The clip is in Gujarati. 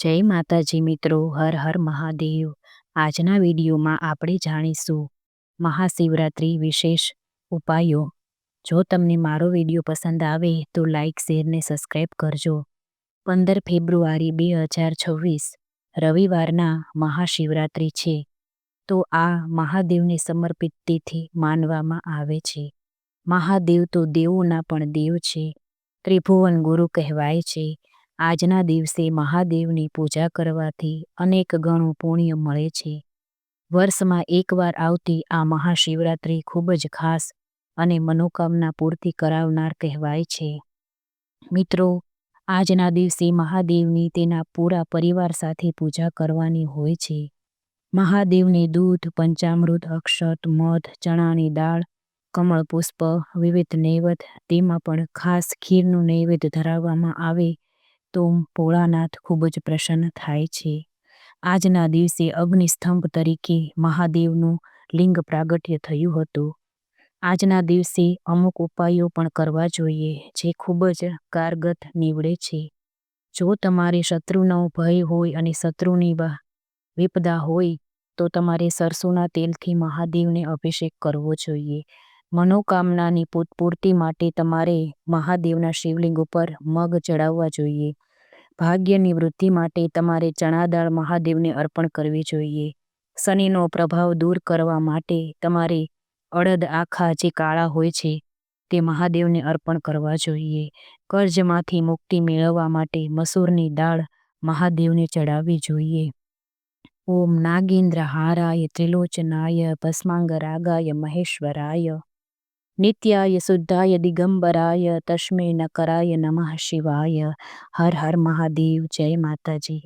જય માતાજી મિત્રો, હર હર મહાદેવ. આજના વિડીયોમાં આપણે જાણીશું મહાશિવરાત્રિ વિશેષ ઉપાયો. જો તમને મારો વિડીયો પસંદ આવે તો લાઈક, શેર ને સબસ્ક્રાઈબ કરજો. 15 ફેબ્રુઆરી 2026 રવિવારના મહાશિવરાત્રિ છે, તો આ મહાદેવને સમર્પિત તિથિ માનવામાં આવે છે. મહાદેવ તો દેવોના પણ દેવ છે, ત્રિભુવન ગુરુ કહેવાય છે. આજના દિવસે મહાદેવની પૂજા કરવાથી અનેક ગણું પુણ્ય મળે છે. વર્ષમાં એકવાર આવતી આ મહાશિવરાત્રિ ખૂબ જ ખાસ અને મનોકામના પૂર્તિ કરાવનાર કહેવાય છે. મિત્રો, આજના દિવસે મહાદેવની તેના પૂરા પરિવાર સાથે પૂજા કરવાની હોય છે. મહાદેવને દૂધ, પંચામૃત, અક્ષત, મધ, ચણાની દાળ, કમળ પુષ્પ, વિવિધ નૈવેદ્ય, તેમાં પણ ખાસ ખીરનું નૈવેદ્ય ધરાવવામાં આવે તો ભોળાનાથ ખૂબ જ પ્રસન્ન થાય છે. આજના દિવસે અગ્નિસ્તંભ તરીકે મહાદેવનું લિંગ પ્રાગટ્ય થયું હતું. આજના દિવસે અમુક ઉપાયો પણ કરવા જોઈએ જે ખૂબ જ કારગત નીવડે છે. જો તમારે શત્રુનો ભય હોય અને શત્રુની વિપદા હોય તો તમારે સરસોના તેલથી મહાદેવને અભિષેક કરવો જોઈએ. મનોકામનાની પૂર્તિ માટે તમારે મહાદેવના શિવલિંગ ઉપર મગ ચડાવવા જોઈએ. ભાગ્યની વૃદ્ધિ માટે તમારે ચણા દાળ મહાદેવને અર્પણ કરવી જોઈએ. શનિનો પ્રભાવ દૂર કરવા માટે તમારે અડદ આખા જે કાળા હોય છે તે મહાદેવને અર્પણ કરવા જોઈએ. કર્જમાંથી મુક્તિ મેળવવા માટે મસૂરની દાળ મહાદેવને ચડાવવી જોઈએ. ઓમ નાગેન્દ્ર હારાય ત્રિલોચનાય ભસ્માંગરાગાય મહેશ્વરાય નિત્યાય શુદ્ધાય દિગંબરાય તસ્મે નકરાય નમઃ શિવાય. હર હર મહાદેવ. જય માતાજી.